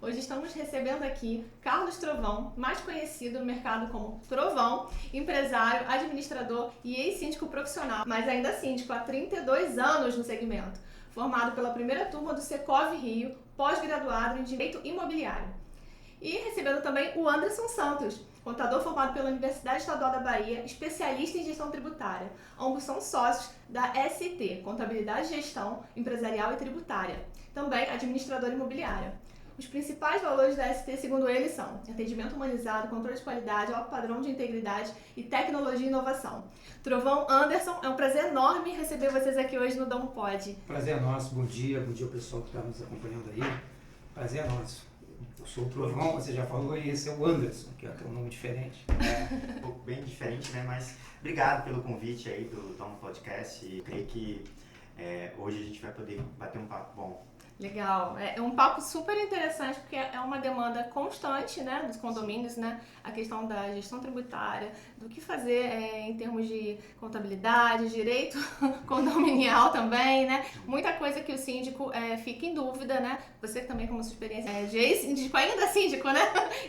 Hoje estamos recebendo aqui Carlos Trovão, mais conhecido no mercado como Trovão, empresário, administrador e ex-síndico profissional, mas ainda síndico há 32 anos no segmento, formado pela primeira turma do Secov Rio, pós-graduado em Direito Imobiliário. E recebendo também o Anderson Santos, contador formado pela Universidade Estadual da Bahia, especialista em gestão tributária. Ambos são sócios da ST, Contabilidade e Gestão Empresarial e Tributária, também administrador imobiliário. Os principais valores da ST, segundo eles, são atendimento humanizado, controle de qualidade, alto padrão de integridade e tecnologia e inovação. Trovão, Anderson, é um prazer enorme receber vocês aqui hoje no Dom Pod. Prazer é nosso, bom dia ao pessoal que está nos acompanhando aí. Prazer é nosso. Eu sou o Trovão, você já falou, e esse é o Anderson, que é um nome diferente. Um pouco bem diferente, né? Mas obrigado pelo convite aí do Dom Podcast e creio que hoje a gente vai poder bater um papo bom. Legal, é um papo super interessante porque é uma demanda constante, né, dos condomínios, né, a questão da gestão tributária, do que fazer em termos de contabilidade, direito condominial também, né, muita coisa que o síndico fica em dúvida, né, você também com a sua experiência de ex-síndico, ainda síndico, né,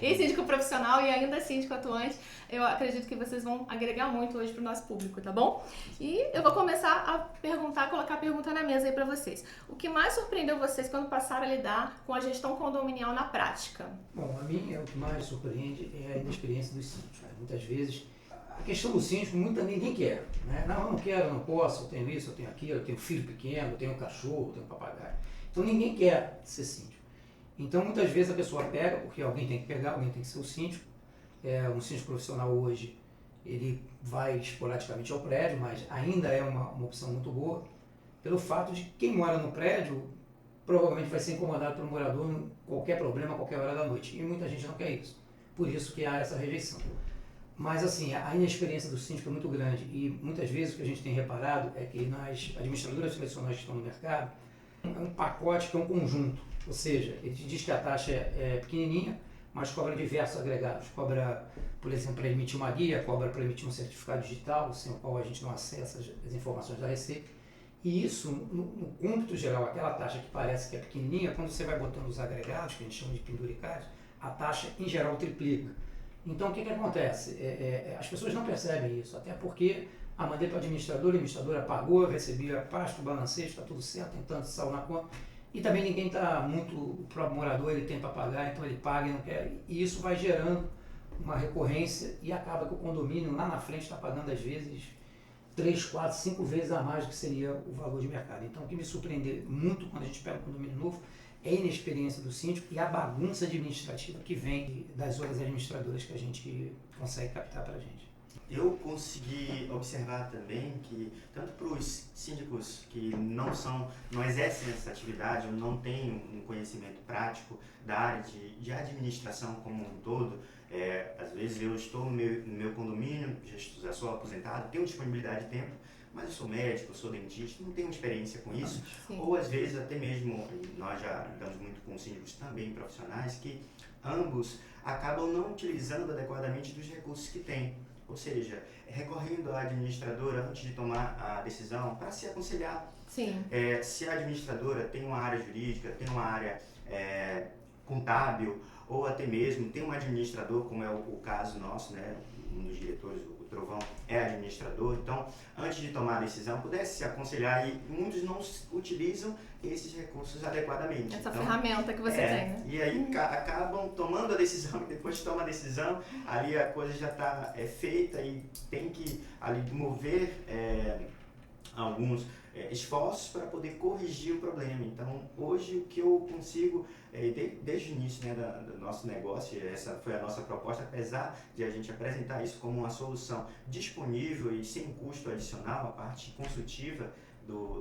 ex-síndico profissional e ainda síndico atuante, eu acredito que vocês vão agregar muito hoje para o nosso público, tá bom? E eu vou começar a perguntar, colocar a pergunta na mesa aí para vocês. O que mais surpreendeu vocês quando passaram a lidar com a gestão condominial na prática? Bom, a mim o que mais surpreende é a inexperiência dos síndicos. Né? Muitas vezes, a questão do síndico, ninguém quer. Né? Não, eu não quero, eu não posso, eu tenho isso, eu tenho aquilo, eu tenho filho pequeno, eu tenho um cachorro, eu tenho um papagaio. Então ninguém quer ser síndico. Então muitas vezes a pessoa pega, porque alguém tem que pegar, alguém tem que ser o síndico. Um síndico profissional hoje, ele vai esporadicamente ao prédio, mas ainda é uma opção muito boa, pelo fato de que quem mora no prédio provavelmente vai ser incomodado pelo morador em qualquer problema, a qualquer hora da noite. E muita gente não quer isso. Por isso que há essa rejeição. Mas assim, a inexperiência do síndico é muito grande. E muitas vezes o que a gente tem reparado é que nas administradoras tradicionais que estão no mercado, é um pacote que é um conjunto. Ou seja, ele te diz que a taxa é pequenininha, mas cobra diversos agregados. Cobra, por exemplo, para emitir uma guia, cobra para emitir um certificado digital, sem o qual a gente não acessa as informações da Receita. E isso, no cômputo geral, aquela taxa que parece que é pequenininha, quando você vai botando os agregados, que a gente chama de penduricários, a taxa em geral triplica. Então o que acontece? As pessoas não percebem isso, até porque mandei para o administrador, a administradora pagou, recebia a pasta, o balanceio, está tudo certo, tem tanto sal na conta. E também ninguém está muito, o próprio morador ele tem para pagar, então ele paga e não quer. E isso vai gerando uma recorrência e acaba que o condomínio lá na frente está pagando às vezes 3, 4, 5 vezes a mais do que seria o valor de mercado. Então o que me surpreende muito quando a gente pega um condomínio novo é a inexperiência do síndico e a bagunça administrativa que vem das outras administradoras que a gente consegue captar para a gente. Eu consegui observar também que, tanto para os síndicos que não exercem essa atividade, ou não têm um conhecimento prático da área de administração como um todo, às vezes eu estou no meu condomínio, já sou aposentado, tenho disponibilidade de tempo, mas eu sou médico, sou dentista, não tenho experiência com isso. Sim. Ou às vezes até mesmo, nós já lidamos muito com síndicos também profissionais, que ambos acabam não utilizando adequadamente dos recursos que têm. Ou seja, recorrendo à administradora antes de tomar a decisão para se aconselhar. Sim. Se a administradora tem uma área jurídica, tem uma área contábil, ou até mesmo tem um administrador, como é o caso nosso, né? Um dos diretores, o Trovão, é administrador. Então, antes de tomar a decisão, pudesse se aconselhar, e muitos não utilizam esses recursos adequadamente. Essa ferramenta que você tem, né? E aí acabam tomando a decisão, e depois de tomar a decisão, ali a coisa já está feita e tem que ali mover alguns esforços para poder corrigir o problema. Então, hoje o que eu consigo, desde o início, né, do nosso negócio, essa foi a nossa proposta, apesar de a gente apresentar isso como uma solução disponível e sem custo adicional, a parte consultiva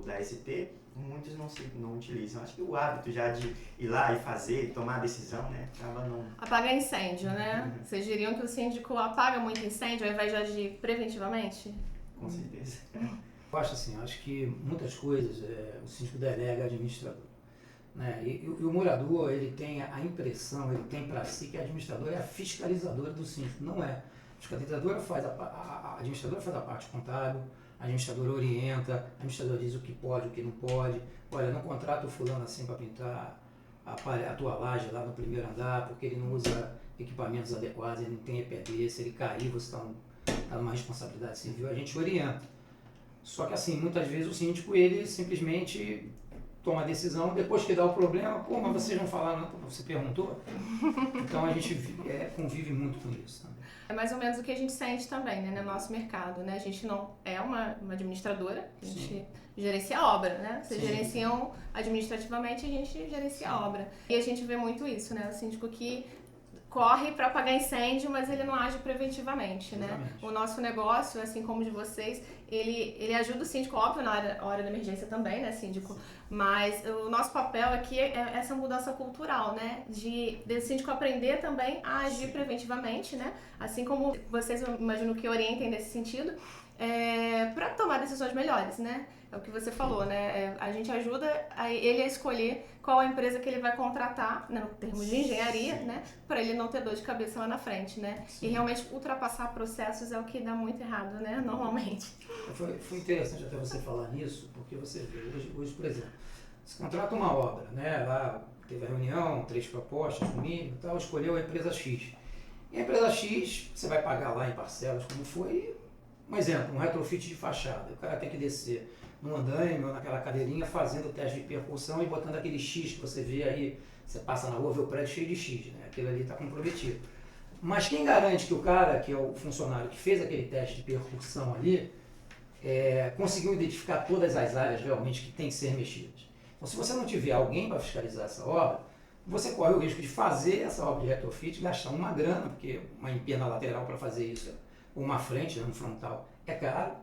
da ST, muitos não utilizam. Acho que o hábito já de ir lá e fazer, tomar a decisão, né, acaba não... Apagar incêndio, né? Vocês diriam que o síndico apaga muito incêndio ao invés de agir preventivamente? Com certeza. Eu acho assim, acho que muitas coisas o síndico delega ao administrador. Né? E o morador, ele tem a impressão, ele tem para si que a administradora é a fiscalizadora do síndico. Não é. A administradora faz a parte contábil, a administradora orienta, a administradora diz o que pode, o que não pode. Olha, não contrata o fulano assim para pintar a tua laje lá no primeiro andar, porque ele não usa equipamentos adequados, ele não tem EPD, se ele cair, você está numa responsabilidade civil, a gente orienta. Só que assim, muitas vezes o síndico, ele simplesmente toma a decisão, depois que dá o problema, pô, mas vocês não falaram, não, você perguntou? Então a gente convive muito com isso também. É mais ou menos o que a gente sente também, né, no nosso mercado, né? A gente não é uma administradora, a gente Sim. gerencia a obra, né? Vocês Sim. gerenciam administrativamente, a gente gerencia a obra. E a gente vê muito isso, né? O síndico que corre para apagar incêndio, mas ele não age preventivamente, né? Exatamente. O nosso negócio, assim como o de vocês, ele ajuda o síndico, óbvio, na hora da emergência também, né, síndico? Mas o nosso papel aqui é essa mudança cultural, né? De síndico aprender também a agir preventivamente, né? Assim como vocês, eu imagino que orientem nesse sentido, para tomar decisões melhores, né? É o que você falou, né? A gente ajuda ele a escolher qual a empresa que ele vai contratar, né, no termo de engenharia, né? Para ele não ter dor de cabeça lá na frente, né? Sim. E realmente ultrapassar processos é o que dá muito errado, né? Normalmente. Foi interessante até você falar nisso, porque você vê, hoje, por exemplo, você contrata uma obra, né? Lá teve a reunião, 3 propostas, no mínimo e tal, escolheu a empresa X. E a empresa X, você vai pagar lá em parcelas, como foi, um exemplo, um retrofit de fachada. O cara tem que descer no andaime ou naquela cadeirinha fazendo o teste de percussão e botando aquele X que você vê aí, você passa na rua, vê o prédio cheio de X, né? Aquilo ali está comprometido. Mas quem garante que o cara, que é o funcionário que fez aquele teste de percussão ali, conseguiu identificar todas as áreas realmente que tem que ser mexidas? Então, se você não tiver alguém para fiscalizar essa obra, você corre o risco de fazer essa obra de retrofit, gastar uma grana, porque uma empena lateral para fazer isso, ou uma frente, um frontal, é caro,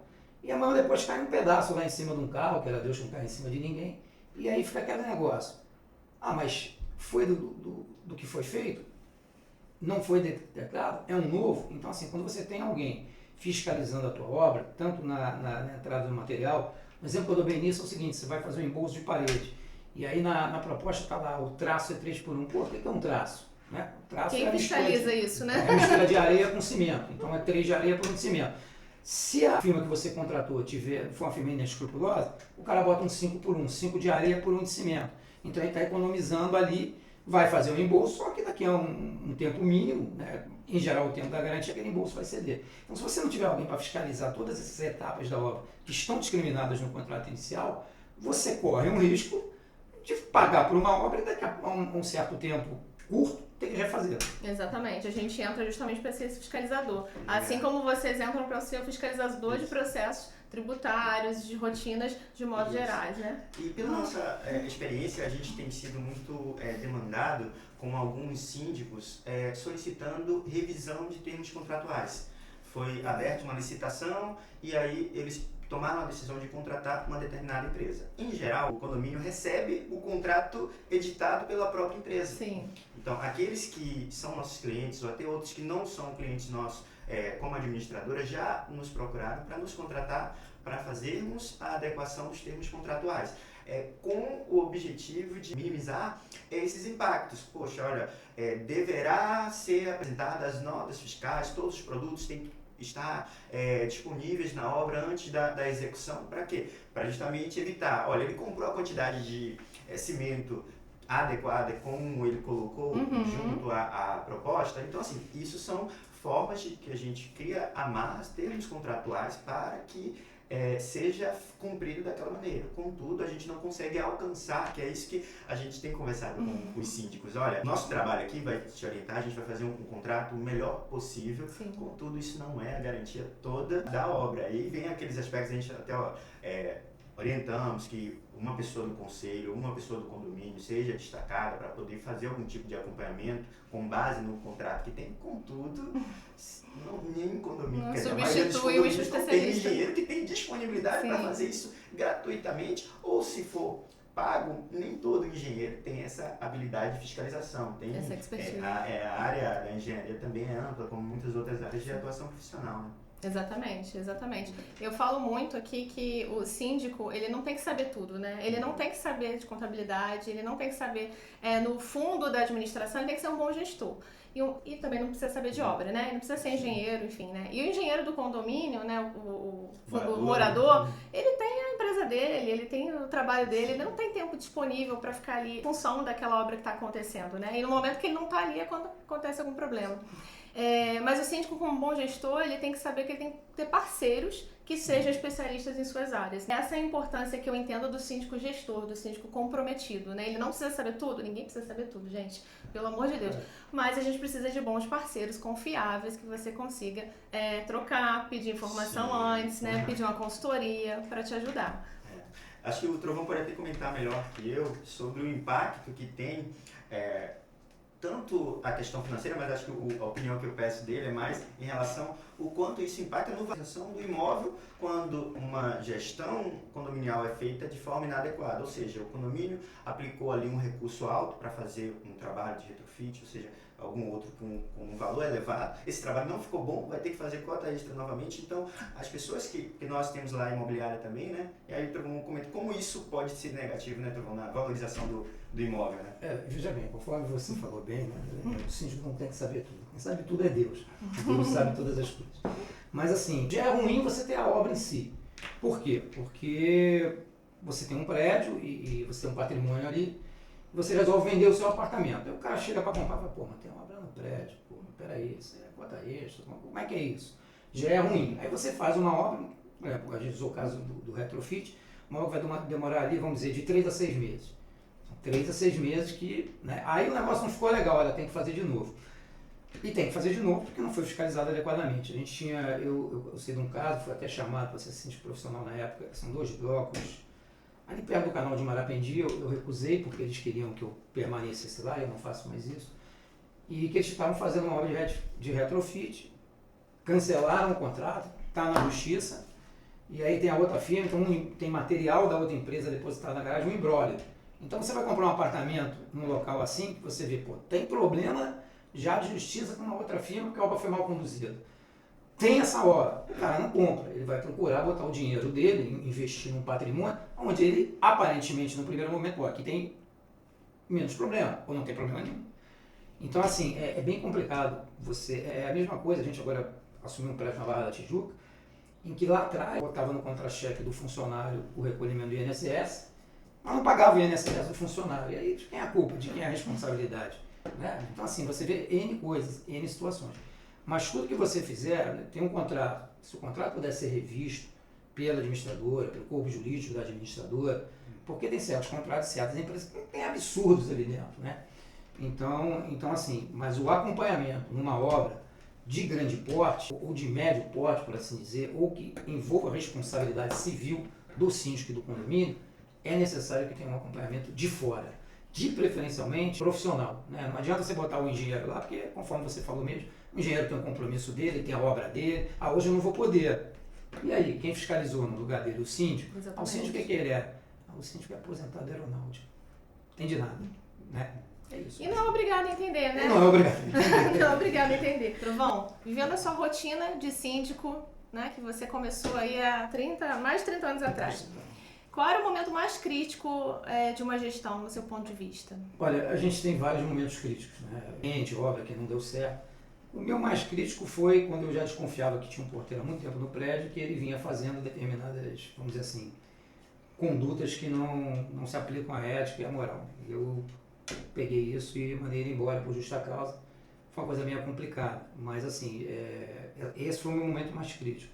e a mão depois cai um pedaço lá em cima de um carro, que era Deus que não cai em cima de ninguém, e aí fica aquele negócio. Ah, mas foi do que foi feito? Não foi detectado? É um novo? Então, assim, quando você tem alguém fiscalizando a tua obra, tanto na entrada do material, um exemplo que eu dou bem nisso é o seguinte: você vai fazer um embolso de parede, e aí na proposta está lá, o traço é 3x1. Pô, o que é um traço? Né? O traço Quem fiscaliza isso, né? É a mistura de areia com cimento, então é 3 de areia por 1 de cimento. Se a firma que você contratou for uma firma inescrupulosa, o cara bota um 5x1, 5 de areia por 1 de cimento. Então ele está economizando ali, vai fazer o reembolso, só que daqui a um tempo mínimo, né, em geral o tempo da garantia, aquele reembolso vai ceder. Então, se você não tiver alguém para fiscalizar todas essas etapas da obra que estão discriminadas no contrato inicial, você corre um risco de pagar por uma obra e daqui a um certo tempo curto ter que refazer. Exatamente, a gente entra justamente para ser esse fiscalizador. Assim como vocês entram para ser o fiscalizador de processos tributários, de rotinas, de modo gerais, né? E pela nossa experiência, a gente tem sido muito demandado com alguns síndicos solicitando revisão de termos contratuais. Foi aberta uma licitação e aí eles tomaram a decisão de contratar uma determinada empresa. Em geral, o condomínio recebe o contrato editado pela própria empresa. Sim. Então, aqueles que são nossos clientes ou até outros que não são clientes nossos, como administradora, já nos procuraram para nos contratar para fazermos a adequação dos termos contratuais. Com o objetivo de minimizar esses impactos. Poxa, olha, deverá ser apresentadas as notas fiscais, todos os produtos têm que estar disponíveis na obra antes da execução. Para quê? Para justamente evitar, olha, ele comprou a quantidade de cimento adequada como ele colocou junto à proposta. Então, assim, isso são formas de que a gente cria amarras, termos contratuais para que seja cumprido daquela maneira. Contudo, a gente não consegue alcançar, que é isso que a gente tem conversado com os síndicos. Olha, nosso trabalho aqui vai te orientar, a gente vai fazer um contrato o melhor possível. Sim. Contudo, isso não é a garantia toda da obra. Aí vem aqueles aspectos, a gente até orientamos que uma pessoa do conselho, uma pessoa do condomínio seja destacada para poder fazer algum tipo de acompanhamento com base no contrato que tem. Contudo, nenhum condomínio, não quer dizer, substitui o tem especialista. engenheiro que tem disponibilidade para fazer isso gratuitamente, ou se for pago, nem todo engenheiro tem essa habilidade de fiscalização. Tem essa expertise. a área da engenharia também é ampla, como muitas outras áreas de atuação profissional, né? Exatamente, exatamente. Eu falo muito aqui que o síndico, ele não tem que saber tudo, né? Ele não tem que saber de contabilidade, ele não tem que saber no fundo da administração, ele tem que ser um bom gestor. E também não precisa saber de obra, né? Ele não precisa ser engenheiro, enfim, né? E o engenheiro do condomínio, né? O morador, ele tem a empresa dele, ele tem o trabalho dele, ele não tem tempo disponível para ficar ali em função daquela obra que está acontecendo, né? E no momento que ele não está ali é quando acontece algum problema. Mas o síndico, como bom gestor, ele tem que saber que ele tem que ter parceiros que sejam especialistas em suas áreas. Essa é a importância que eu entendo do síndico gestor, do síndico comprometido, né? Ele não precisa saber tudo, ninguém precisa saber tudo, gente, pelo amor de Deus. Mas a gente precisa de bons parceiros confiáveis que você consiga trocar, pedir informação antes, né? Pedir uma consultoria para te ajudar. Acho que o Trovão pode até comentar melhor que eu sobre o impacto que tem tanto a questão financeira, mas acho que a opinião que eu peço dele é mais em relação ao quanto isso impacta na valorização do imóvel quando uma gestão condominial é feita de forma inadequada, ou seja, o condomínio aplicou ali um recurso alto para fazer um trabalho de retrofit, ou seja, algum outro com um valor elevado, esse trabalho não ficou bom, vai ter que fazer cota extra novamente. Então, as pessoas que nós temos lá, imobiliária também, né? E aí o Trovão comenta como isso pode ser negativo, né, Trovão, na valorização do imóvel, né? Veja bem, conforme você falou bem, né, o síndico não tem que saber tudo. Quem sabe tudo é Deus. Deus sabe todas as coisas. Mas assim, já é ruim você ter a obra em si. Por quê? Porque você tem um prédio e você tem um patrimônio ali, você resolve vender o seu apartamento. Aí o cara chega para comprar e fala, pô, mas tem uma obra no prédio, pô, peraí, isso é cota extra, como é que é isso? Já é ruim. Aí você faz uma obra, a gente usou o caso do retrofit, uma obra vai demorar ali, vamos dizer, de 3 a 6 meses. São 3 a 6 meses que, né, aí o negócio não ficou legal, ela tem que fazer de novo. E tem que fazer de novo porque não foi fiscalizado adequadamente. A gente tinha, eu sei de um caso, fui até chamado para ser síndico profissional na época, são 2 blocos, ali perto do canal de Marapendi, eu recusei porque eles queriam que eu permanecesse lá, eu não faço mais isso, e que eles estavam fazendo uma obra de retrofit, cancelaram o contrato, está na justiça, e aí tem a outra firma, então tem material da outra empresa depositado na garagem, um imbróglio. Então você vai comprar um apartamento num local assim, que você vê, pô, tem problema já de justiça com uma outra firma, porque a obra foi mal conduzida. Tem essa obra, o cara não compra, ele vai procurar botar o dinheiro dele, investir num patrimônio, onde ele, aparentemente, no primeiro momento, aqui tem menos problema, ou não tem problema nenhum. Então, assim, é bem complicado. É a mesma coisa, a gente agora assumiu um prédio na Barra da Tijuca, em que lá atrás botava no contra-cheque do funcionário o recolhimento do INSS, mas não pagava o INSS do funcionário. E aí, de quem é a culpa? De quem é a responsabilidade? Né? Então, assim, você vê N coisas, N situações. Mas tudo que você fizer, tem um contrato. Se o contrato puder ser revisto pela administradora, pelo corpo jurídico da administradora, porque tem certos contratos, certas empresas que tem absurdos ali dentro, né? Então, assim, mas o acompanhamento numa obra de grande porte, ou de médio porte, por assim dizer, ou que envolva a responsabilidade civil do síndico e do condomínio, é necessário que tenha um acompanhamento de fora, de preferencialmente profissional, né? Não adianta você botar o engenheiro lá, porque, conforme você falou mesmo, o engenheiro tem um compromisso dele, tem a obra dele, hoje eu não vou poder. E aí, quem fiscalizou no lugar dele? O síndico? O síndico o que ele é? O síndico é aposentado aeronáutico. Não tem de nada, né? É isso. E não é obrigado a entender, né? Não é obrigado a entender. Não é obrigado a entender. Trovão, vivendo a sua rotina de síndico, né, que você começou aí há mais de 30 anos atrás. Qual era o momento mais crítico de uma gestão, no seu ponto de vista? Olha, a gente tem vários momentos críticos, né? Obra que não deu certo. O meu mais crítico foi quando eu já desconfiava que tinha um porteiro há muito tempo no prédio, que ele vinha fazendo determinadas, vamos dizer assim, condutas que não se aplicam à ética e à moral. Eu peguei isso e mandei ele embora por justa causa. Foi uma coisa meio complicada, mas assim, esse foi o meu momento mais crítico.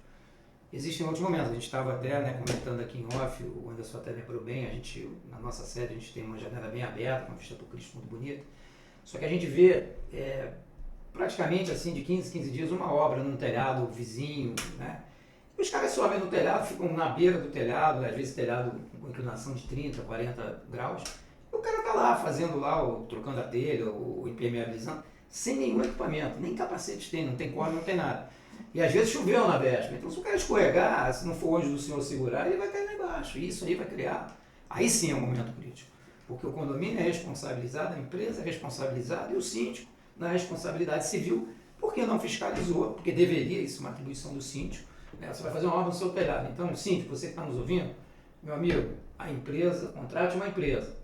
Existem outros momentos, a gente estava até, né, comentando aqui em off, o Anderson até lembrou bem, na nossa sede a gente tem uma janela bem aberta, uma vista para o Cristo muito bonita, só que a gente vê praticamente assim de 15 dias uma obra num telhado vizinho, né? Os caras sobem no telhado, ficam na beira do telhado, às vezes telhado com inclinação de 30, 40 graus, e o cara tá lá fazendo lá, trocando a telha, ou impermeabilizando, sem nenhum equipamento, nem capacete tem, não tem corda, não tem nada. E às vezes choveu na véspera, então se o cara escorregar, se não for onde o senhor segurar, ele vai cair lá embaixo, e isso aí vai criar, aí sim é um momento crítico, porque o condomínio é responsabilizado, a empresa é responsabilizada e o síndico na responsabilidade civil, porque não fiscalizou, porque deveria, isso é uma atribuição do síndico, né? Você vai fazer uma obra no seu telhado, então síndico, você que está nos ouvindo, meu amigo, a empresa, contrate uma empresa.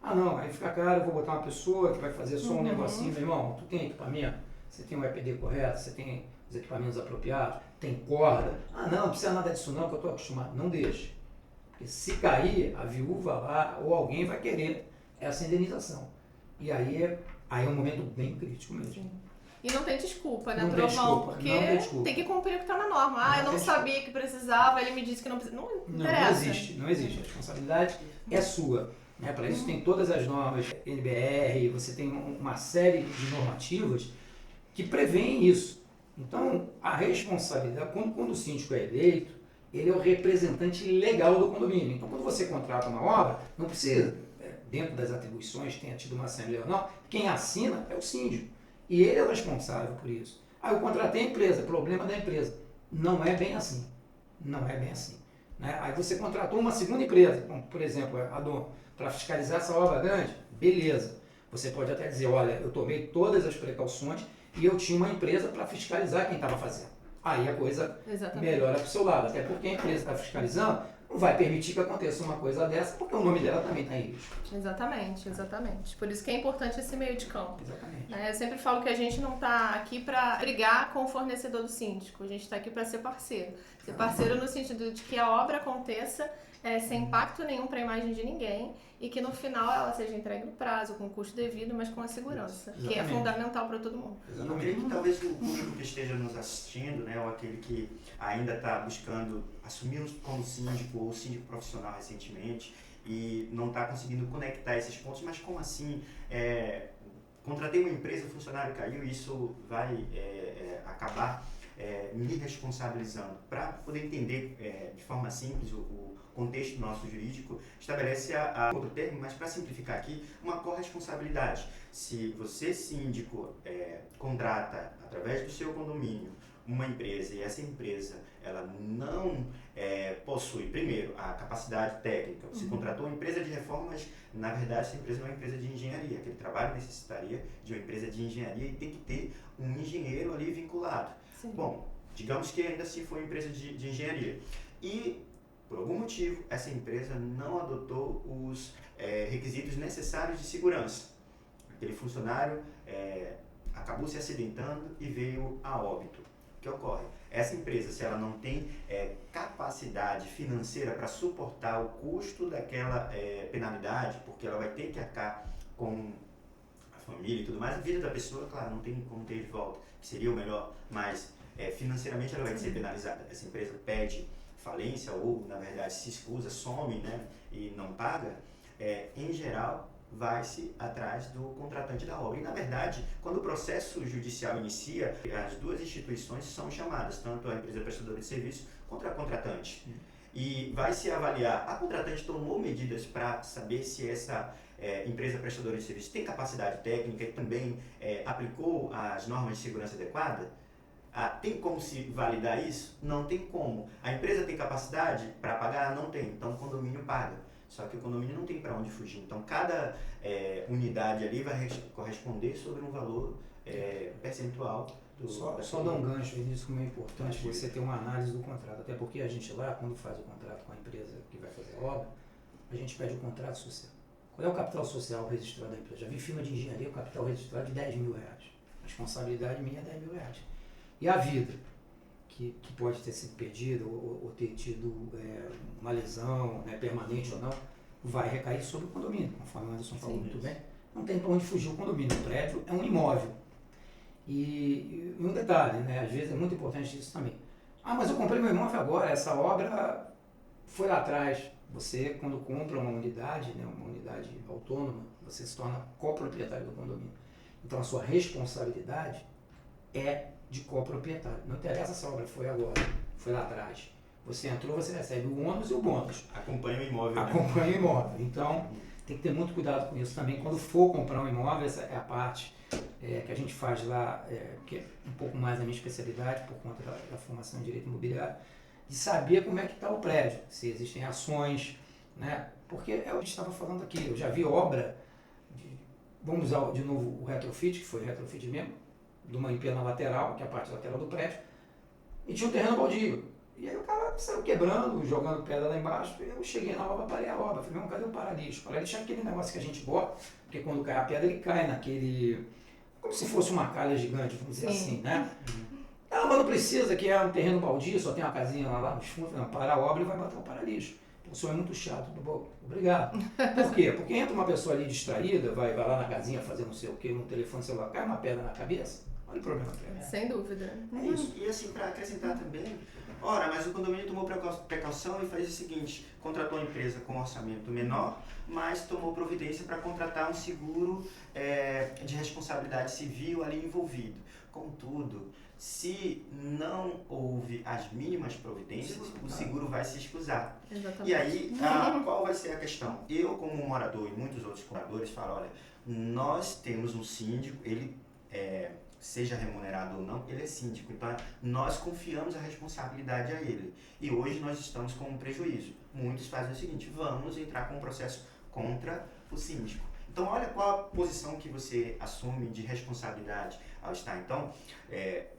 Ah não, aí fica caro, eu vou botar uma pessoa que vai fazer só um negocinho, meu irmão, tu tem equipamento, você tem o EPD correto, você tem os equipamentos apropriados, tem corda, não precisa nada disso não, que eu estou acostumado, não deixe. Porque se cair, a viúva lá ou alguém vai querer essa indenização. E aí é um momento bem crítico mesmo. Sim. E não tem desculpa, né, Não tem Trovão? desculpa, Porque não tem desculpa. tem que cumprir o que está na norma. Ah, Não eu não tem sabia que precisava, ele me disse que não precisa. Não interessa. Não existe. A responsabilidade é sua. Né? Para isso tem todas as normas, NBR, você tem uma série de normativas que prevêem isso. Então, a responsabilidade, quando o síndico é eleito, ele é o representante legal do condomínio. Então, quando você contrata uma obra, não precisa, dentro das atribuições, tenha tido uma assembleia ou não, quem assina é o síndico. E ele é o responsável por isso. Eu contratei a empresa, problema da empresa. Não é bem assim. Não é bem assim. Né? Aí você contratou uma segunda empresa, como, por exemplo, a Dom, para fiscalizar essa obra grande, beleza. Você pode até dizer, olha, eu tomei todas as precauções e eu tinha uma empresa para fiscalizar quem estava fazendo. Aí a coisa melhora para o seu lado, até porque a empresa está fiscalizando, não vai permitir que aconteça uma coisa dessa, porque o nome dela também está em risco. Exatamente. Por isso que é importante esse meio de campo. Exatamente. Eu sempre falo que a gente não está aqui para brigar com o fornecedor do síndico, a gente está aqui para ser parceiro. Ser parceiro no sentido de que a obra aconteça sem impacto nenhum para a imagem de ninguém e que no final ela seja entregue no prazo, com o custo devido, mas com a segurança, que é fundamental para todo mundo. Eu creio que talvez o público que esteja nos assistindo, né, ou aquele que ainda está buscando assumir como síndico ou síndico profissional recentemente e não está conseguindo conectar esses pontos, mas como assim? Contratei uma empresa, o funcionário caiu e isso vai acabar me responsabilizando. Para poder entender de forma simples o contexto nosso jurídico, estabelece outro termo, mas para simplificar aqui, uma corresponsabilidade. Se você, síndico, contrata, através do seu condomínio, uma empresa e essa empresa ela não possui, primeiro, a capacidade técnica. Você contratou uma empresa de reforma, mas na verdade essa empresa não é uma empresa de engenharia. Aquele trabalho necessitaria de uma empresa de engenharia e tem que ter um engenheiro ali vinculado. Sim. Bom, digamos que ainda assim foi uma empresa de engenharia. E, por algum motivo, essa empresa não adotou os requisitos necessários de segurança. Aquele funcionário acabou se acidentando e veio a óbito. O que ocorre? Essa empresa, se ela não tem capacidade financeira para suportar o custo daquela penalidade, porque ela vai ter que arcar com a família e tudo mais, a vida da pessoa, claro, não tem como ter de volta, que seria o melhor, mas financeiramente ela vai ser penalizada. Essa empresa pede falência ou, na verdade, se escusa, some, né, e não paga, em geral, vai-se atrás do contratante da obra. E, na verdade, quando o processo judicial inicia, as duas instituições são chamadas, tanto a empresa prestadora de serviço quanto a contratante. E vai se avaliar, a contratante tomou medidas para saber se essa empresa prestadora de serviço tem capacidade técnica e também aplicou as normas de segurança adequada? Tem como se validar isso? Não tem como. A empresa tem capacidade para pagar? Não tem. Então o condomínio paga. Só que o condomínio não tem para onde fugir. Então cada unidade ali vai corresponder sobre um valor percentual. Só dar um gancho aí nisso, como é importante você ter uma análise do contrato. Até porque a gente lá, quando faz o contrato com a empresa que vai fazer a obra, a gente pede o contrato social. Qual é o capital social registrado da empresa? Já vi firma de engenharia, o capital registrado de R$10 mil. A responsabilidade minha é R$10 mil. E a vida, que pode ter sido perdida ou ter tido uma lesão permanente ou não, vai recair sobre o condomínio, conforme o Anderson falou muito bem. Não tem para onde fugir o condomínio. O prédio é um imóvel. E um detalhe, né, às vezes é muito importante isso também. Mas eu comprei meu imóvel agora, essa obra foi lá atrás. Você, quando compra uma unidade, né, uma unidade autônoma, você se torna coproprietário do condomínio. Então a sua responsabilidade é de coproprietário. Não interessa se a obra foi agora, foi lá atrás. Você entrou, você recebe o ônus e o bônus. Acompanha o imóvel. Acompanha o imóvel. Então, tem que ter muito cuidado com isso também. Quando for comprar um imóvel, essa é a parte que a gente faz lá, que é um pouco mais a minha especialidade, por conta da formação em direito imobiliário, de saber como é que está o prédio, se existem ações, né? Porque é o que a gente estava falando aqui. Eu já vi obra, vamos usar de novo o retrofit, que foi retrofit mesmo, de uma empena lateral, que é a parte lateral do prédio, e tinha um terreno baldio. E aí o cara saiu quebrando, jogando pedra lá embaixo. Eu cheguei na obra, parei a obra. Falei, cadê o para-lixo? O para-lixo é aquele negócio que a gente bota, porque quando cai a pedra, ele cai naquele... como se fosse uma calha gigante, vamos dizer assim, né? Mas não precisa, que é um terreno baldio, só tem uma casinha lá nos fundos. Não, para a obra e vai botar o para-lixo. O senhor é muito chato. Bom, obrigado. Por quê? Porque entra uma pessoa ali distraída, vai lá na casinha fazer não sei o quê, no telefone celular, cai uma pedra na cabeça. Olha o problema que é. Sem dúvida. É isso. E assim, para acrescentar também, ora, mas o condomínio tomou precaução e faz o seguinte, contratou uma empresa com orçamento menor, mas tomou providência para contratar um seguro de responsabilidade civil ali envolvido. Contudo, se não houve as mínimas providências, o seguro vai se escusar. Exatamente. E aí, qual vai ser a questão? Eu, como morador e muitos outros moradores, falo, olha, nós temos um síndico, ele seja remunerado ou não, ele é síndico, então nós confiamos a responsabilidade a ele. E hoje nós estamos com um prejuízo. Muitos fazem o seguinte, vamos entrar com um processo contra o síndico. Então, olha qual a posição que você assume de responsabilidade ao estar. Então,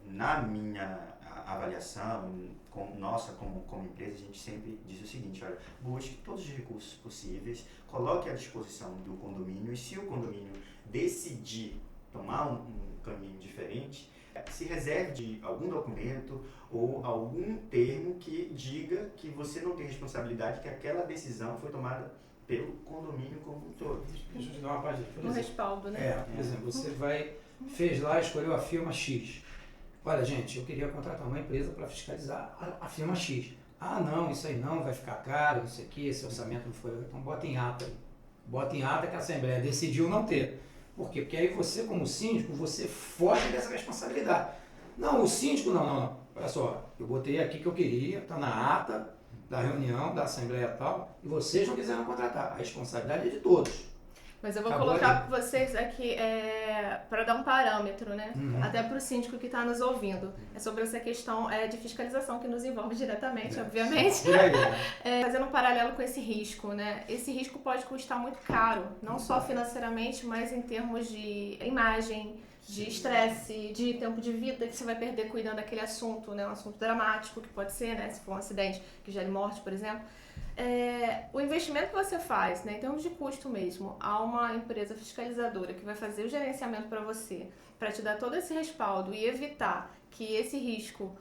na minha avaliação, nossa como empresa, a gente sempre diz o seguinte, olha, busque todos os recursos possíveis, coloque à disposição do condomínio e se o condomínio decidir tomar um caminho diferente, se reserve de algum documento ou algum termo que diga que você não tem responsabilidade, que aquela decisão foi tomada pelo condomínio como um todo. Deixa eu te dar uma página. Um respaldo, né? Por exemplo, você fez lá, escolheu a firma X. Olha, gente, eu queria contratar uma empresa para fiscalizar a firma X. Ah, não, isso aí não, vai ficar caro, isso aqui, esse orçamento não foi. Então bota em ata. Bota em ata que a Assembleia decidiu não ter. Por quê? Porque aí você, como síndico, você foge dessa responsabilidade. Não, o síndico, não. Olha só, eu botei aqui que eu queria, está na ata da reunião, da Assembleia e tal, e vocês não quiseram contratar. A responsabilidade é de todos. Mas eu vou Acabou colocar aí. para vocês aqui para dar um parâmetro, né? Uhum. Até para o síndico que está nos ouvindo. É sobre essa questão de fiscalização que nos envolve diretamente, obviamente. Por aí, né? Fazendo um paralelo com esse risco, né? Esse risco pode custar muito caro, não só financeiramente, mas em termos de imagem, de estresse, de tempo de vida que você vai perder cuidando daquele assunto, né? Um assunto dramático que pode ser, né? Se for um acidente que gere morte, por exemplo. O investimento que você faz, né, em termos de custo mesmo, a uma empresa fiscalizadora que vai fazer o gerenciamento para você, para te dar todo esse respaldo e evitar que esse risco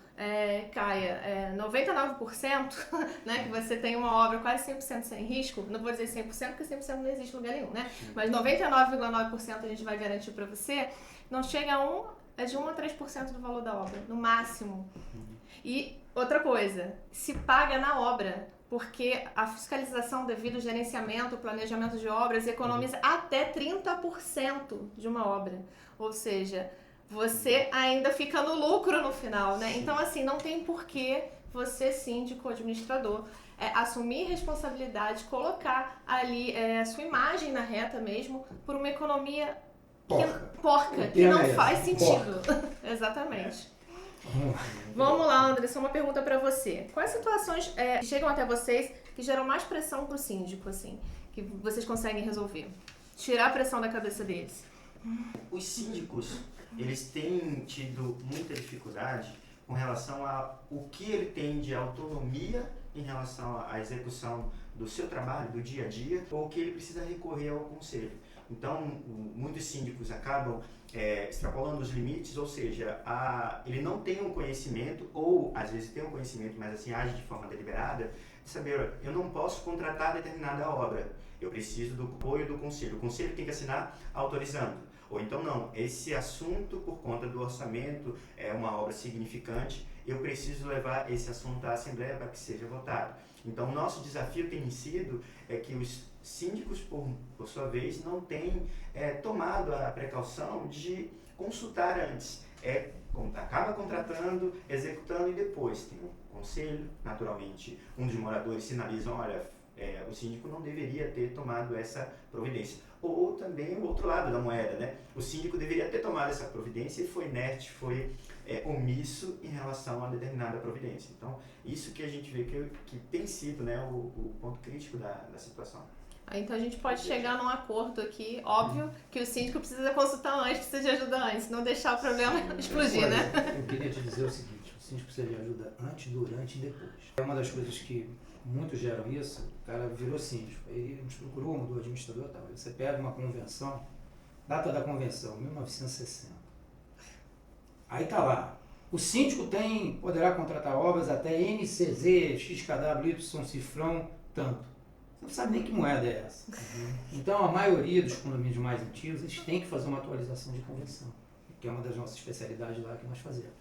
caia 99%, né, que você tem uma obra quase 100% sem risco, não vou dizer 100% porque 100% não existe em lugar nenhum, né, mas 99,9% a gente vai garantir para você, não chega a de 1 a 3% do valor da obra, no máximo. E outra coisa, se paga na obra, porque a fiscalização devido ao gerenciamento, o planejamento de obras economiza até 30% de uma obra. Ou seja, você ainda fica no lucro no final, né? Então, assim, não tem porquê você, síndico, administrador, assumir responsabilidade, colocar ali a sua imagem na reta mesmo, por uma economia porca que não faz sentido. Exatamente. Vamos lá, Anderson, uma pergunta para você. Quais situações chegam até vocês que geram mais pressão pro síndico, assim, que vocês conseguem resolver? Tirar a pressão da cabeça deles. Os síndicos, eles têm tido muita dificuldade com relação a o que ele tem de autonomia em relação à execução do seu trabalho, do dia a dia, ou que ele precisa recorrer ao conselho. Então, muitos síndicos acabam extrapolando os limites, ou seja, ele não tem um conhecimento, ou às vezes tem um conhecimento, mas assim age de forma deliberada, de saber, eu não posso contratar determinada obra, eu preciso do apoio do conselho. O conselho tem que assinar autorizando. Ou então não, esse assunto, por conta do orçamento, é uma obra significante, eu preciso levar esse assunto à Assembleia para que seja votado. Então, o nosso desafio tem sido que os síndicos, por sua vez, não têm tomado a precaução de consultar antes. Acaba contratando, executando e depois tem um conselho, naturalmente, um dos moradores sinaliza, olha, o síndico não deveria ter tomado essa providência. Ou também o outro lado da moeda, né? O síndico deveria ter tomado essa providência e foi inerte, foi omisso em relação a determinada providência. Então, isso que a gente vê que tem sido, né, o ponto crítico da situação. Então a gente pode chegar num acordo aqui, óbvio, que o síndico precisa consultar antes, precisa de ajuda antes, não deixar o problema explodir, né? Eu queria te dizer o seguinte, o síndico precisa de ajuda antes, durante e depois. É uma das coisas que muitos geram isso, o cara virou síndico, aí nos procurou, mudou administrador e tal. Aí você pega uma convenção, data da convenção, 1960. Aí tá lá, o síndico poderá contratar obras até NCZ, XKW, Y, cifrão, tanto. Você não sabe nem que moeda é essa. Então, a maioria dos condomínios mais antigos, eles têm que fazer uma atualização de conversão, que é uma das nossas especialidades lá que nós fazemos.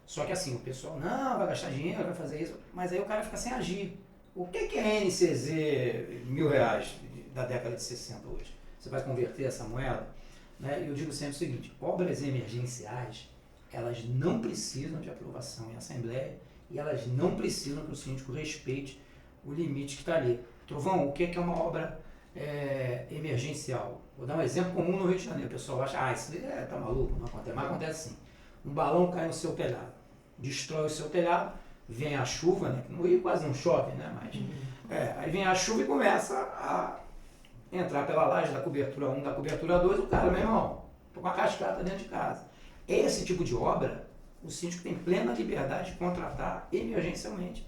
Só que assim, o pessoal, não, vai gastar dinheiro, vai fazer isso, mas aí o cara fica sem agir. O que é NCZ R$1.000 da década de 60 hoje? Você vai converter essa moeda? Né? E eu digo sempre o seguinte, obras emergenciais, elas não precisam de aprovação em assembleia e elas não precisam que o síndico respeite o limite que está ali. Trovão, o que é uma obra emergencial? Vou dar um exemplo comum no Rio de Janeiro. O pessoal acha, isso tá maluco, não acontece. Mas acontece sim. Um balão cai no seu telhado, destrói o seu telhado, vem a chuva, né? No Rio quase não chove, né? Mas, aí vem a chuva e começa a entrar pela laje da cobertura 1, da cobertura 2, o cara, meu irmão, tô com a cascata dentro de casa. Esse tipo de obra, o síndico tem plena liberdade de contratar emergencialmente,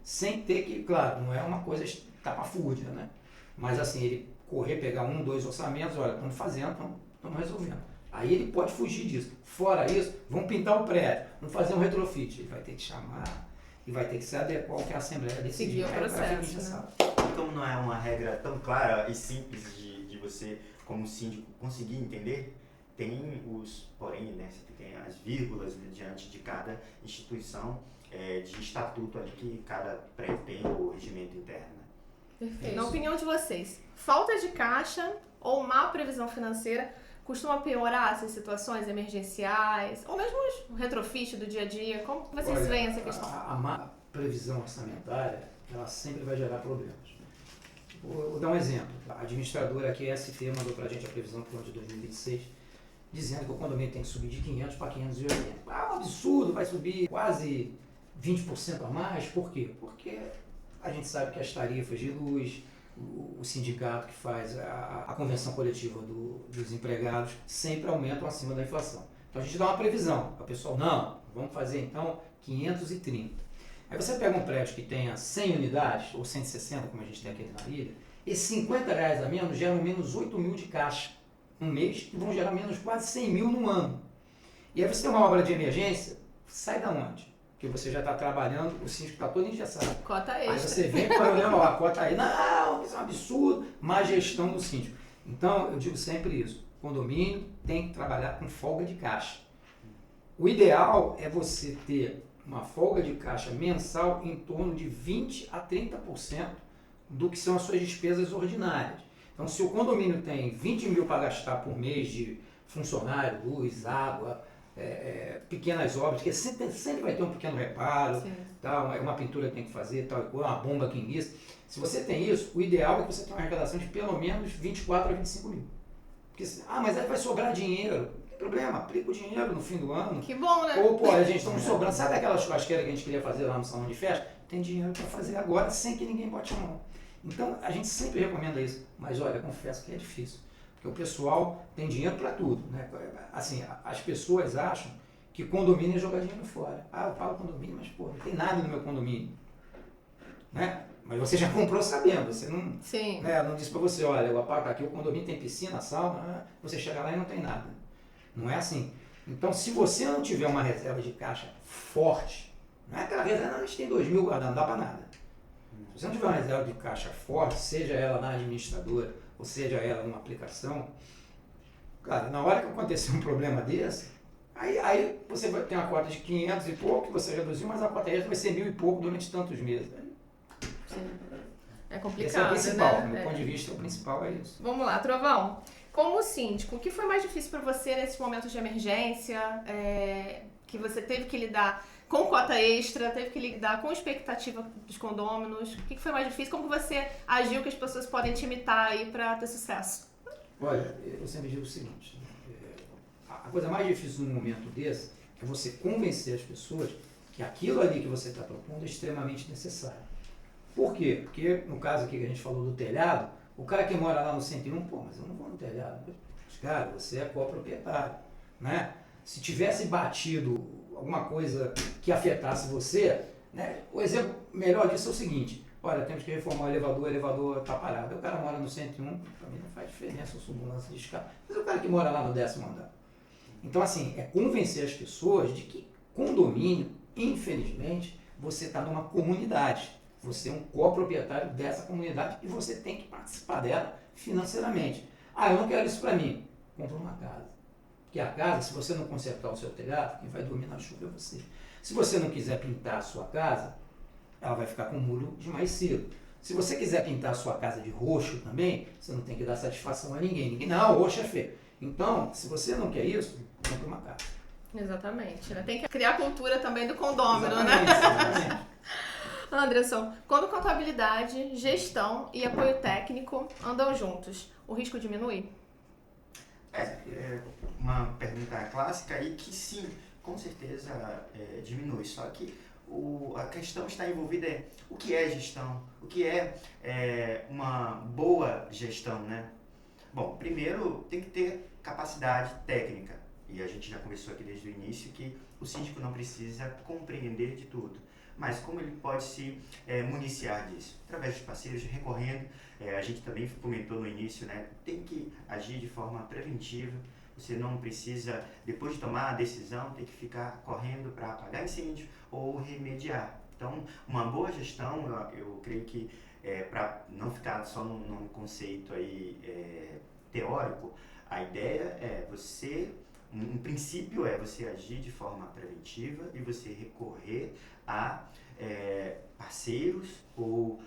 sem ter que, claro, não é uma coisa estapafúrdia, né? Mas assim, ele correr, pegar 1, 2 orçamentos, olha, estamos fazendo, estamos resolvendo. Aí ele pode fugir disso. Fora isso, vão pintar o prédio, vão fazer um retrofit. Ele vai ter que chamar e vai ter que se adequar ao que a Assembleia decidir. Seguir o processo, né? Então não é uma regra tão clara e simples de você, como síndico, conseguir entender? Tem os, porém, né, você tem as vírgulas, né, diante de cada instituição de estatuto ali que cada prédio tem o regimento interno. Perfeito. Na opinião de vocês, falta de caixa ou má previsão financeira costuma piorar essas situações emergenciais, ou mesmo os retrofit do dia a dia? Como vocês veem essa questão? A má previsão orçamentária, ela sempre vai gerar problemas. Vou dar um exemplo. A administradora aqui, ST, mandou para a gente a previsão para o ano de 2026, dizendo que o condomínio tem que subir de 500 para 580. Um absurdo, vai subir quase 20% a mais. Por quê? Porque a gente sabe que as tarifas de luz, o sindicato que faz a convenção coletiva dos empregados sempre aumentam acima da inflação. Então a gente dá uma previsão. O pessoal, não, vamos fazer então 530. Aí você pega um prédio que tenha 100 unidades, ou 160, como a gente tem aqui na ilha, esses R$50 a menos geram menos 8 mil de caixa no mês e vão gerar menos quase 100 mil no ano. E aí você tem uma obra de emergência, sai da onde? Porque você já está trabalhando, o síndico está todo engessado. Cota extra. Aí você vem com o problema, a cota aí, não, isso é um absurdo, má gestão do síndico. Então, eu digo sempre isso, o condomínio tem que trabalhar com folga de caixa. O ideal é você ter uma folga de caixa mensal em torno de 20% a 30% do que são as suas despesas ordinárias. Então, se o condomínio tem 20 mil para gastar por mês de funcionário, luz, água, pequenas obras, que sempre vai ter um pequeno reparo, tal, uma pintura que tem que fazer, tal, uma bomba que enguiça. Se você tem isso, o ideal é que você tenha uma arrecadação de pelo menos 24 a 25 mil. Porque, mas aí vai sobrar dinheiro. Não tem problema, aplica o dinheiro no fim do ano. Que bom, né? Ou, pô, a gente está sobrando. Sabe aquela churrasqueira que a gente queria fazer lá no salão de festa? Tem dinheiro para fazer agora sem que ninguém bote a mão. Então, a gente sempre recomenda isso. Mas, olha, confesso que é difícil. Porque o pessoal tem dinheiro para tudo, né? Assim, as pessoas acham que condomínio é jogar dinheiro fora. Eu pago condomínio, mas pô, não tem nada no meu condomínio. Né? Mas você já comprou sabendo, você não, né, não disse para você, olha, eu apago aqui, o condomínio tem piscina, sauna, você chega lá e não tem nada. Não é assim. Então, se você não tiver uma reserva de caixa forte, não é aquela reserva, a gente tem 2 mil guardando, não dá para nada. Se você não tiver uma reserva de caixa forte, seja ela na administradora, ou seja ela numa aplicação, cara, na hora que acontecer um problema desse, aí você vai ter uma cota de 500 e pouco, que você reduziu, mas a cota extra vai ser 1.000 e pouco durante tantos meses. Sim. É complicado, esse é o principal, né? do meu ponto de vista, o principal é isso. Vamos lá, Trovão. Como síndico, o que foi mais difícil para você nesses momentos de emergência, que você teve que lidar com cota extra, teve que lidar com expectativa dos condôminos? O que foi mais difícil? Como você agiu que as pessoas podem te imitar aí para ter sucesso? Olha, eu sempre digo o seguinte, a coisa mais difícil num momento desse é você convencer as pessoas que aquilo ali que você está propondo é extremamente necessário. Por quê? Porque no caso aqui que a gente falou do telhado, o cara que mora lá no 101, pô, mas eu não vou no telhado. Mas, cara, você é coproprietário, né? Se tivesse batido alguma coisa que afetasse você, né? O exemplo melhor disso é o seguinte, olha, temos que reformar o elevador está parado. Aí o cara mora no 101, para mim não faz diferença, eu subo um lance de escada. Mas o cara que mora lá no 10º andar. Então, assim, é convencer as pessoas de que condomínio, infelizmente, você está numa comunidade. Você é um coproprietário dessa comunidade e você tem que participar dela financeiramente. Eu não quero isso para mim. Compra uma casa. Porque a casa, se você não consertar o seu telhado, quem vai dormir na chuva é você. Se você não quiser pintar a sua casa, ela vai ficar com muro de mais cedo. Se você quiser pintar a sua casa de roxo também, você não tem que dar satisfação a ninguém. Não, roxo é feio. Então, se você não quer isso, compra uma casa. Exatamente, né? Tem que criar a cultura também do condômino, Exatamente, né? exatamente. Anderson, quando contabilidade, gestão e apoio técnico andam juntos, o risco diminui? É uma pergunta clássica aí que sim, com certeza diminui. Só que a questão está envolvida o que é gestão, o que é uma boa gestão, né? Bom, primeiro tem que ter capacidade técnica. E a gente já conversou aqui desde o início que o síndico não precisa compreender de tudo. Mas como ele pode se municiar disso? Através de parceiros, recorrendo. A gente também comentou no início, né? Tem que agir de forma preventiva. Você não precisa, depois de tomar a decisão, ter que ficar correndo para apagar incêndio ou remediar. Então, uma boa gestão, eu creio que para não ficar só num conceito aí, teórico, a ideia é um princípio é você agir de forma preventiva e você recorrer a parceiros ou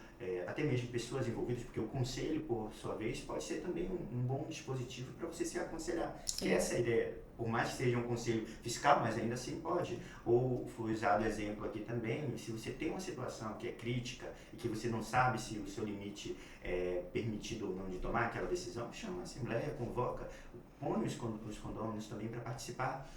até mesmo pessoas envolvidas, porque o conselho, por sua vez, pode ser também um bom dispositivo para você se aconselhar. Que essa é a ideia, por mais que seja um conselho fiscal, mas ainda assim pode. Ou foi usado o exemplo aqui também, se você tem uma situação que é crítica e que você não sabe se o seu limite é permitido ou não de tomar aquela decisão, chama a assembleia, convoca, põe os condôminos também para participar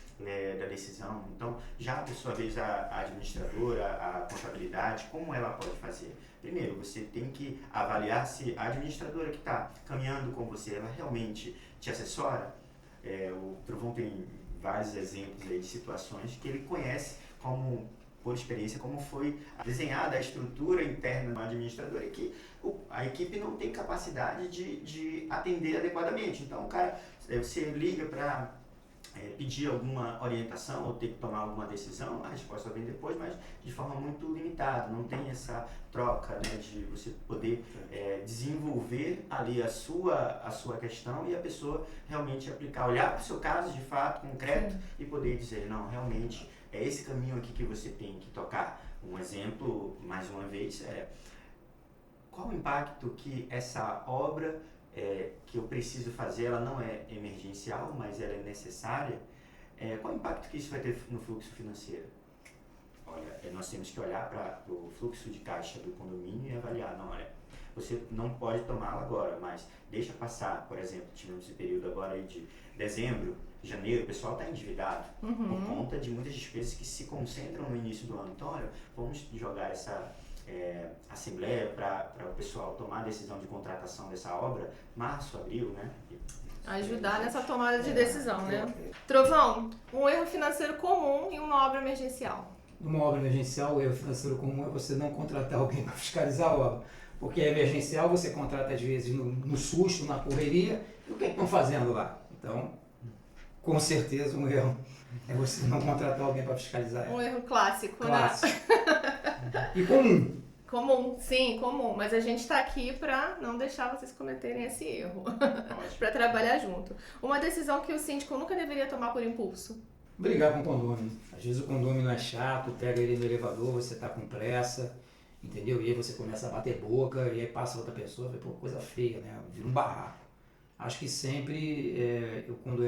da decisão. Então, já por sua vez a administradora, a contabilidade, como ela pode fazer? Primeiro, você tem que avaliar se a administradora que está caminhando com você, ela realmente te assessora. O Trovão tem vários exemplos aí de situações que ele conhece por experiência, como foi desenhada a estrutura interna do administrador e que a equipe não tem capacidade de atender adequadamente. Então, o cara, você liga para pedir alguma orientação ou ter que tomar alguma decisão, a resposta vem depois, mas de forma muito limitada, não tem essa troca, né, de você poder desenvolver ali a sua questão e a pessoa realmente aplicar, olhar para o seu caso de fato, concreto, e poder dizer, não, realmente é esse caminho aqui que você tem que tocar. Um exemplo, mais uma vez, qual o impacto que essa obra que eu preciso fazer, ela não é emergencial, mas ela é necessária, qual o impacto que isso vai ter no fluxo financeiro? Olha, nós temos que olhar para o fluxo de caixa do condomínio e avaliar, não, olha, você não pode tomá-la agora, mas deixa passar, por exemplo, tivemos esse período agora aí de dezembro, janeiro, o pessoal está endividado por conta de muitas despesas que se concentram no início do ano. Então, olha, vamos jogar essa assembleia para o pessoal tomar a decisão de contratação dessa obra, março, abril, né? Ajudar nessa tomada de decisão, né? Trovão, um erro financeiro comum em uma obra emergencial. Numa obra emergencial, o erro financeiro comum é você não contratar alguém para fiscalizar a obra. Porque é emergencial, você contrata às vezes no susto, na correria, e o que estão fazendo lá? Então, com certeza um erro é você não contratar alguém para fiscalizar ela. Um erro clássico, né? E comum. Comum, sim, comum. Mas a gente está aqui para não deixar vocês cometerem esse erro. Para trabalhar junto. Uma decisão que o síndico nunca deveria tomar por impulso. Brigar com o condômino. Às vezes o condômino é chato, pega ele no elevador, você está com pressa, entendeu? E aí você começa a bater boca, e aí passa outra pessoa, pô, coisa feia, né? Vira um barraco. Acho que sempre, eu quando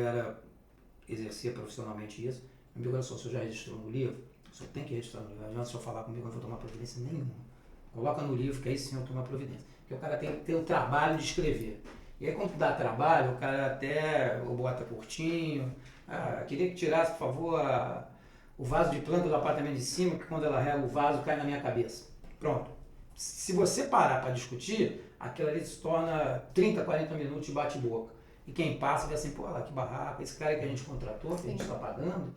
exercia profissionalmente isso, amigo, olha só, o senhor já registrou no livro? O senhor tem que registrar no livro, não adianta o senhor falar comigo, eu não vou tomar providência nenhuma. Coloca no livro que aí sim eu tomo a providência. Porque o cara tem que ter o trabalho de escrever. E aí quando dá trabalho, o cara até bota curtinho, queria que tirasse, por favor, o vaso de planta do apartamento de cima, que quando ela rega o vaso cai na minha cabeça. Pronto. Se você parar para discutir, aquilo ali se torna 30, 40 minutos de bate-boca. E quem passa vê assim, pô, lá que barraco, esse cara que a gente contratou, que a gente está pagando,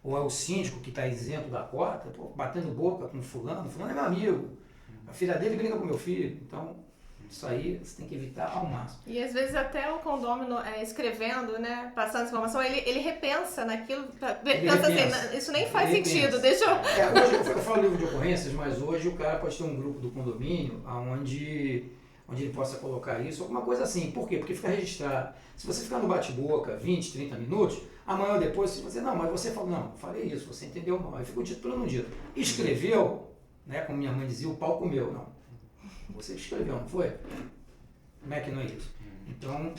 ou é o síndico que está isento da cota, pô, batendo boca com fulano é meu amigo, a filha dele brinca com meu filho, então Isso aí você tem que evitar ao máximo. E às vezes até o condômino escrevendo, né, passando informação, ele repensa naquilo, pensa assim, isso nem faz sentido, deixa eu... Hoje eu falo livro de ocorrências, mas hoje o cara pode ter um grupo do condomínio onde ele possa colocar isso, alguma coisa assim. Por quê? Porque fica registrado. Se você ficar no bate-boca 20, 30 minutos, amanhã ou depois você vai dizer, não, mas você falou, não, falei isso, você entendeu mal. Aí ficou dito pelo não dito. Escreveu, né, como minha mãe dizia, o pau comeu. Não. Você escreveu, não foi? Como é que não é isso? Então,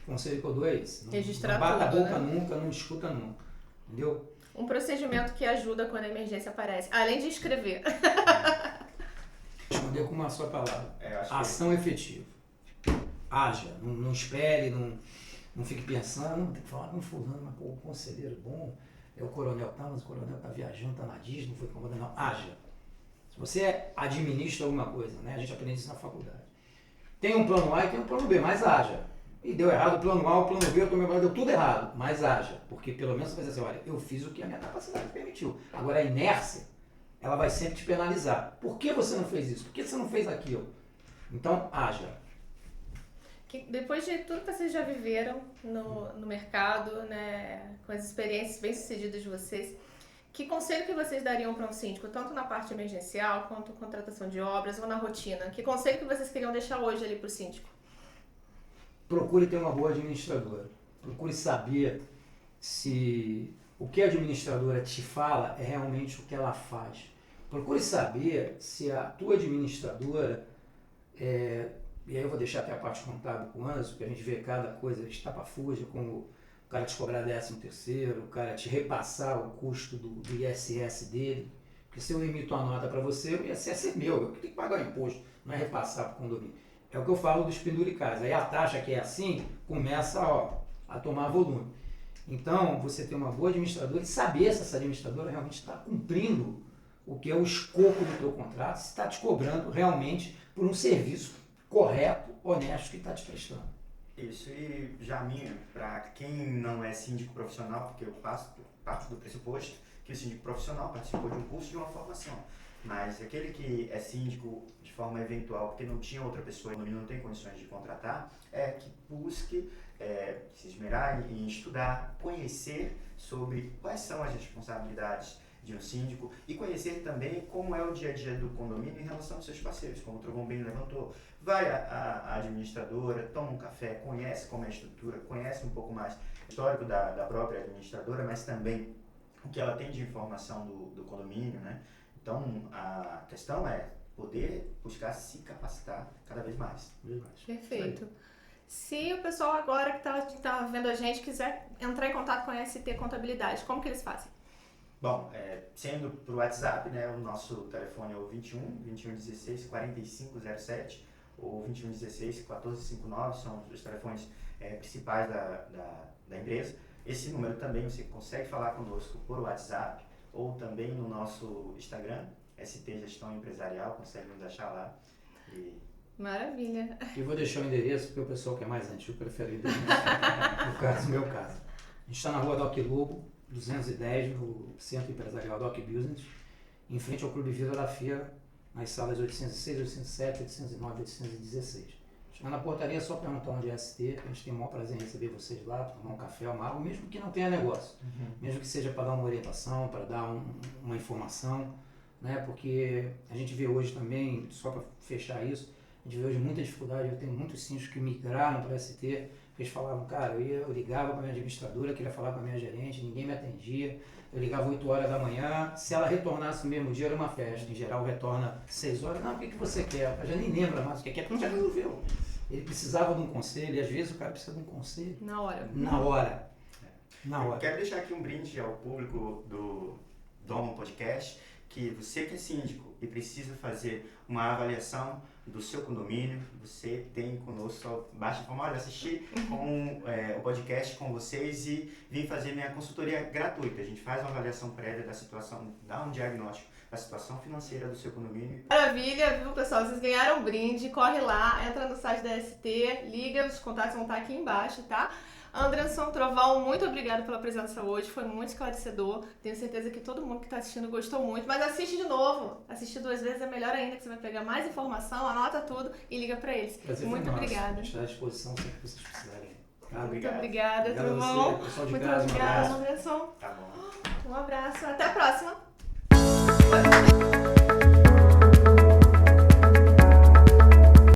o conselho que eu dou é esse. Não bata a boca nunca, não discuta nunca. Entendeu? Um procedimento que ajuda quando a emergência aparece, além de escrever. Responder com uma só palavra. Ação efetiva. Haja, não espere, não fique pensando, não tem que falar com fulano, mas pô, o conselheiro bom, é o coronel tal, mas o coronel tá viajando, tá na Disney, não foi incomodando, não. Haja. Se você administra alguma coisa, né? A gente aprende isso na faculdade. Tem um plano A e tem um plano B, mas haja. E deu errado o plano A, o plano B, deu tudo errado, mas haja. Porque pelo menos você vai dizer assim, olha, eu fiz o que a minha capacidade permitiu. Agora a inércia, ela vai sempre te penalizar. Por que você não fez isso? Por que você não fez aquilo? Então, haja. Depois de tudo que vocês já viveram no mercado, né, com as experiências bem-sucedidas de vocês, que conselho que vocês dariam para um síndico, tanto na parte emergencial, quanto contratação de obras ou na rotina? Que conselho que vocês queriam deixar hoje ali para o síndico? Procure ter uma boa administradora. Procure saber se o que a administradora te fala é realmente o que ela faz. Procure saber se a tua administradora, e aí eu vou deixar até a parte contábil com o Anderson, porque a gente vê cada coisa estapafúrdia, como o cara te cobrar 13º, o cara te repassar o custo do ISS dele. Porque se eu emito uma nota para você, o ISS é meu, eu tenho que pagar o imposto, não é repassar para o condomínio. É o que eu falo dos penduricais. Aí a taxa que é assim, começa a tomar volume. Então, você ter uma boa administradora e saber se essa administradora realmente está cumprindo o que é o escopo do teu contrato, se está te cobrando realmente por um serviço correto, honesto que está te prestando. Isso, e já para quem não é síndico profissional, porque eu parto do pressuposto que o síndico profissional participou de um curso de uma formação, mas aquele que é síndico de forma eventual, porque não tinha outra pessoa e não tem condições de contratar, que busque se esmerar em estudar, conhecer sobre quais são as responsabilidades de um síndico e conhecer também como é o dia a dia do condomínio em relação aos seus parceiros, como o Trovão bem levantou. Vai à administradora, toma um café, conhece como é a estrutura, conhece um pouco mais o histórico da própria administradora, mas também o que ela tem de informação do condomínio, né? Então, a questão é poder buscar se capacitar cada vez mais. Perfeito. Se o pessoal agora que está vendo a gente quiser entrar em contato com a ST Contabilidade, como que eles fazem? Bom, sendo por WhatsApp, né, o nosso telefone é o 2116 4507 ou 2116 1459, são os telefones principais da empresa. Esse número também você consegue falar conosco por WhatsApp ou também no nosso Instagram, ST Gestão Empresarial, consegue nos achar lá. Maravilha. E vou deixar o endereço, porque o pessoal que é mais antigo prefere o endereço, no meu caso. A gente está na rua Doc Lobo, 210, no Centro Empresarial Doc Business, em frente ao Clube Vida da FIA, nas salas 806, 807, 809 e 816. Chegando na portaria é só perguntar onde é ST, a gente tem o maior prazer em receber vocês lá, tomar um café, uma água, mesmo que não tenha negócio, mesmo que seja para dar uma orientação, para dar uma informação, né? Porque a gente vê hoje também, só para fechar isso, a gente vê hoje muita dificuldade, eu tenho muitos síndicos que migraram para a ST, porque eles falavam, cara, eu ligava para a minha administradora, queria falar com a minha gerente, ninguém me atendia, eu ligava 8 horas da manhã, se ela retornasse no mesmo dia era uma festa, em geral retorna 6 horas, não, o que você quer? Eu já nem lembra mais o que quer, porque já resolveu. Ele precisava de um conselho, e às vezes o cara precisa de um conselho. Na hora. Eu quero deixar aqui um brinde ao público do Domo Podcast, que você que é síndico e precisa fazer uma avaliação do seu condomínio, você tem conosco, só basta informar, assistir o podcast com vocês e vir fazer minha consultoria gratuita. A gente faz uma avaliação prévia da situação, dá um diagnóstico da situação financeira do seu condomínio. Maravilha, viu, pessoal? Vocês ganharam um brinde, corre lá, entra no site da ST, liga, os contatos vão estar aqui embaixo, tá? Anderson Trovão, muito obrigada pela presença hoje, foi muito esclarecedor. Tenho certeza que todo mundo que está assistindo gostou muito, mas assiste de novo. Assistir 2 vezes é melhor ainda, que você vai pegar mais informação, anota tudo e liga para eles. Prazer Muito obrigada. Estou à disposição sempre que vocês precisarem. Muito obrigada, Obrigado a Trovão. você, pessoal de Muito casa, um obrigada, abraço. Anderson. Tá bom. Um abraço, até a próxima.